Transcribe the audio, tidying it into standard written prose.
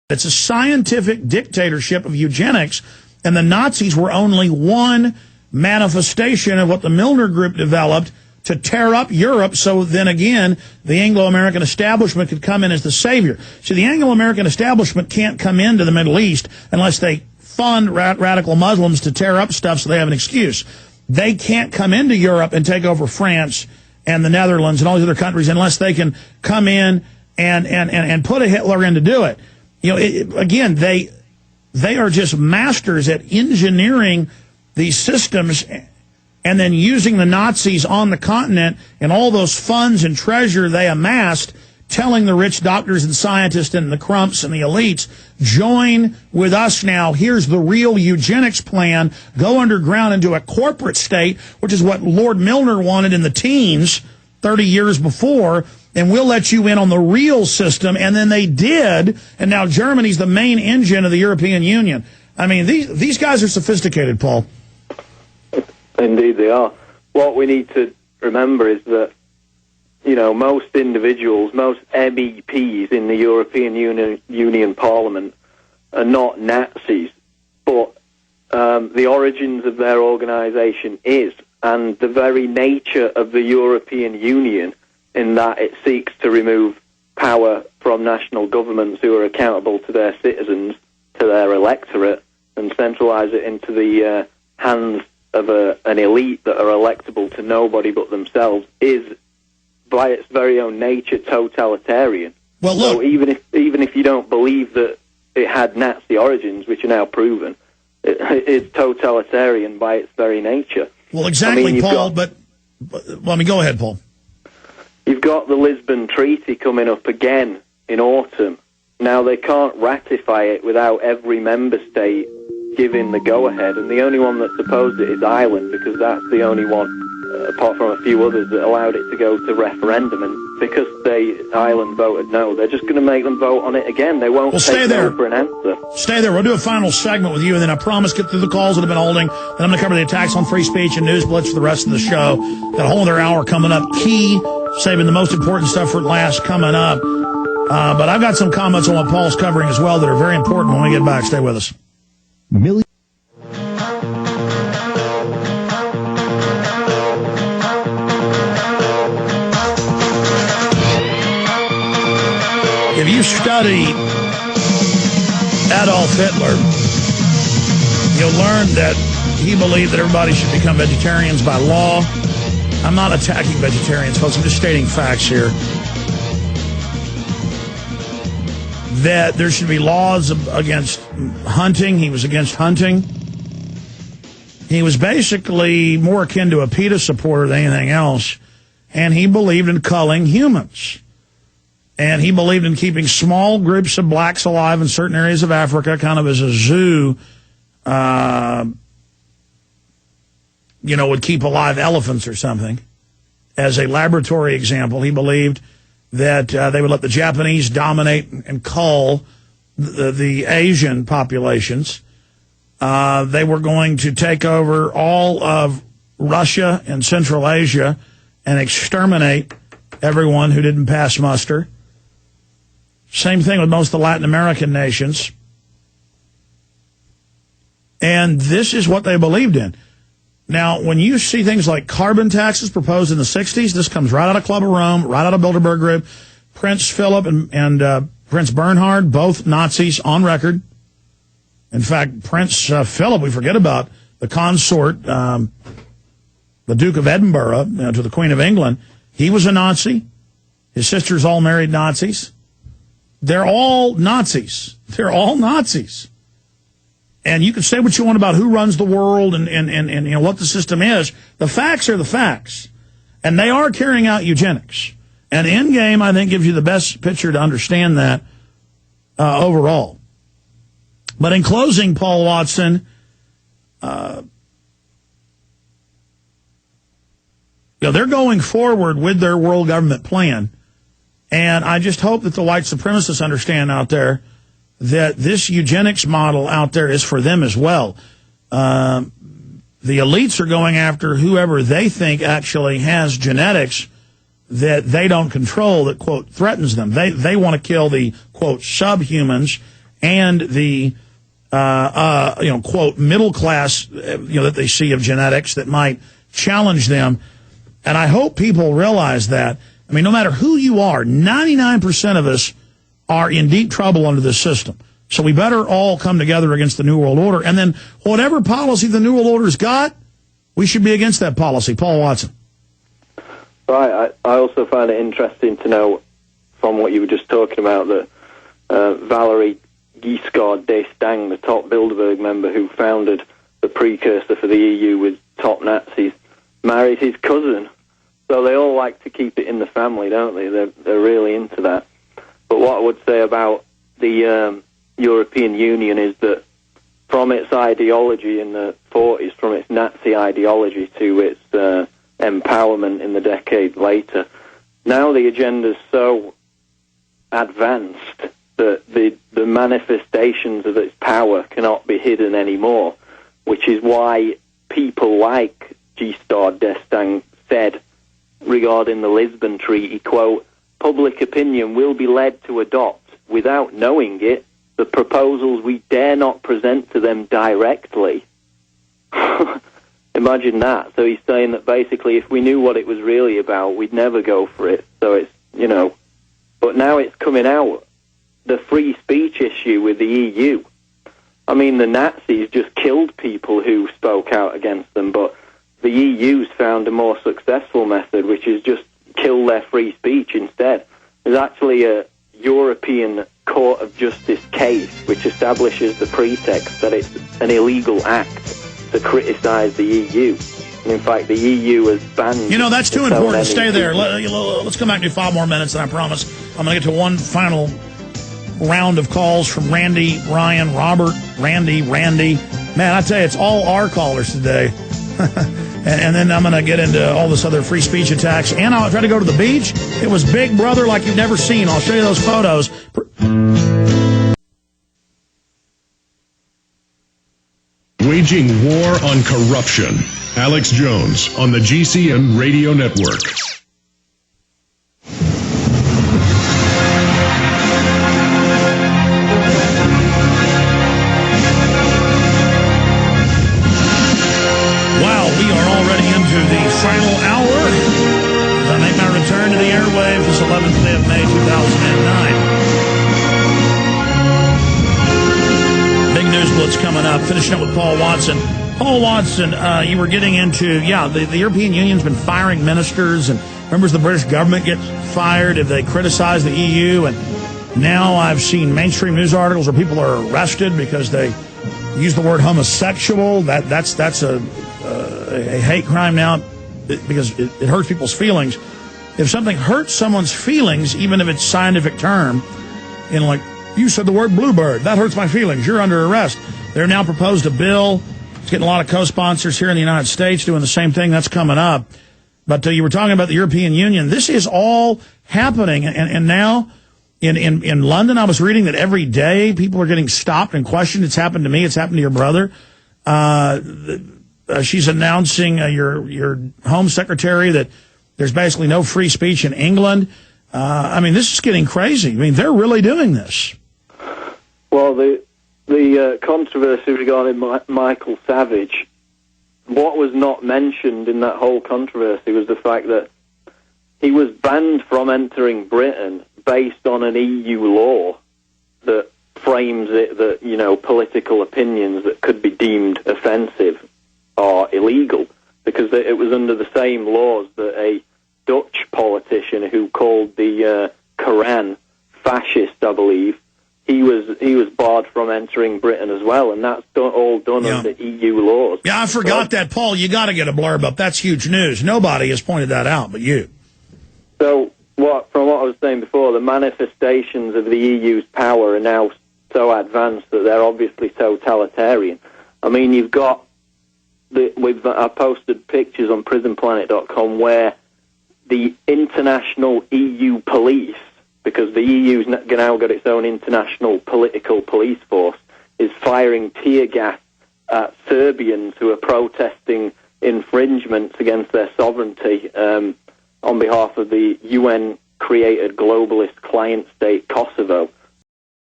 It's a scientific dictatorship of eugenics, and the Nazis were only one manifestation of what the Milner Group developed to tear up Europe, so then again, the Anglo-American establishment could come in as the savior. See, the Anglo-American establishment can't come into the Middle East unless they fund radical Muslims to tear up stuff so they have an excuse. They can't come into Europe and take over France and the Netherlands and all these other countries unless they can come in and put a Hitler in to do it. You know, again, they are just masters at engineering these systems and then using the Nazis on the continent and all those funds and treasure they amassed, telling the rich doctors and scientists and the crumps and the elites, join with us now. Here's the real eugenics plan. Go underground into a corporate state, which is what Lord Milner wanted in the teens 30 years before, and we'll let you in on the real system. And then they did, and now Germany's the main engine of the European Union. I mean, these guys are sophisticated, Paul. Indeed they are. What we need to remember is that, you know, most individuals, most MEPs in the European Union Parliament are not Nazis, but the origins of their organisation is, and the very nature of the European Union, in that it seeks to remove power from national governments who are accountable to their citizens, to their electorate, and centralise it into the hands of an elite that are electable to nobody but themselves, is by its very own nature totalitarian. Well, look, so even if you don't believe that it had Nazi origins, which are now proven, it's totalitarian by its very nature. Well, exactly, I mean, Paul. But go ahead, Paul. You've got the Lisbon Treaty coming up again in autumn. Now, they can't ratify it without every member state giving the go-ahead, and the only one that's opposed it is Ireland, because that's the only one, apart from a few others, that allowed it to go to referendum. And because Ireland voted no, they're just going to make them vote on it again. They won't take no for an answer. Stay there. We'll do a final segment with you, and then I promise get through the calls that have been holding. Then I'm going to cover the attacks on free speech and news blitz for the rest of the show. Got a whole other hour coming up. Key, saving the most important stuff for last coming up. But I've got some comments on what Paul's covering as well that are very important when we get back. Stay with us. If you study Adolf Hitler, you'll learn that he believed that everybody should become vegetarians by law. I'm not attacking vegetarians, folks. I'm just stating facts here. That there should be laws against hunting. He was against hunting. He was basically more akin to a PETA supporter than anything else. And he believed in culling humans. And he believed in keeping small groups of blacks alive in certain areas of Africa, kind of as a zoo, would keep alive elephants or something. As a laboratory example, he believed that they would let the Japanese dominate and cull the Asian populations. They were going to take over all of Russia and Central Asia and exterminate everyone who didn't pass muster. Same thing with most of the Latin American nations. And this is what they believed in. Now, when you see things like carbon taxes proposed in the 60s, this comes right out of Club of Rome, right out of Bilderberg Group. Prince Philip and Prince Bernhard, both Nazis on record. In fact, Prince Philip, we forget about the consort, the Duke of Edinburgh, to the Queen of England. He was a Nazi. His sisters all married Nazis. They're all Nazis. They're all Nazis. And you can say what you want about who runs the world and what the system is. The facts are the facts. And they are carrying out eugenics. And Endgame, I think, gives you the best picture to understand that overall. But in closing, Paul Watson, they're going forward with their world government plan. And I just hope that the white supremacists understand out there that this eugenics model out there is for them as well. The elites are going after whoever they think actually has genetics that they don't control that, quote, threatens them. They want to kill the, quote, subhumans and the quote middle class that they see of genetics that might challenge them. And I hope people realize that. I mean, no matter who you are, 99% of us are in deep trouble under this system. So we better all come together against the New World Order. And then whatever policy the New World Order's got, we should be against that policy. Paul Watson. Right. I also find it interesting to know from what you were just talking about that Valerie Giscard d'Estaing, the top Bilderberg member who founded the precursor for the EU with top Nazis, married his cousin. So they all like to keep it in the family, don't they? They're really into that. But what I would say about the European Union is that from its ideology in the 40s, from its Nazi ideology to its empowerment in the decade later, now the agenda's so advanced that the manifestations of its power cannot be hidden anymore, which is why people like Giscard d'Estaing said regarding the Lisbon Treaty, quote, public opinion will be led to adopt, without knowing it, the proposals we dare not present to them directly. Imagine that. So he's saying that basically if we knew what it was really about, we'd never go for it. So it's, but now it's coming out, the free speech issue with the EU. I mean, the Nazis just killed people who spoke out against them, but the EU's found a more successful method, which is just kill their free speech instead. There's actually a European Court of Justice case which establishes the pretext that it's an illegal act to criticize the EU. And in fact, the EU has banned... that's too important. Stay there. Let's come back to 5 more minutes, and I promise I'm going to get to one final round of calls from Randy, Ryan, Robert, Randy. Man, I tell you, it's all our callers today. And then I'm going to get into all this other free speech attacks. And I'll try to go to the beach. It was Big Brother like you've never seen. I'll show you those photos. Waging war on corruption. Alex Jones on the GCN Radio Network. Final hour as I make my return to the airwaves this 11th day of May 2009. Big news blitz coming up. Finishing up with Paul Watson. Paul Watson, you were getting into, the European Union's been firing ministers and members of the British government get fired if they criticize the EU. And now I've seen mainstream news articles where people are arrested because they use the word homosexual. That's a hate crime now, because it hurts people's feelings. If something hurts someone's feelings, even if it's a scientific term, like, you said the word bluebird, that hurts my feelings, you're under arrest. They're now proposed a bill. It's getting a lot of co-sponsors here in the United States doing the same thing. That's coming up. But you were talking about the European Union. This is all happening. And now in London, I was reading that every day people are getting stopped and questioned. It's happened to me. It's happened to your brother. She's announcing, your Home Secretary, that there's basically no free speech in England. This is getting crazy. They're really doing this. Well, the controversy regarding Michael Savage, what was not mentioned in that whole controversy was the fact that he was banned from entering Britain based on an EU law that frames it that, political opinions that could be deemed offensive are illegal, because it was under the same laws that a Dutch politician who called the Quran fascist, I believe, he was barred from entering Britain as well, and that's all done under EU laws. Yeah, I forgot that, Paul. You got to get a blurb up. That's huge news. Nobody has pointed that out but you. So, from what I was saying before, the manifestations of the EU's power are now so advanced that they're obviously totalitarian. You've got I posted pictures on prisonplanet.com where the international EU police, because the EU's now got its own international political police force, is firing tear gas at Serbians who are protesting infringements against their sovereignty on behalf of the UN-created globalist client state Kosovo.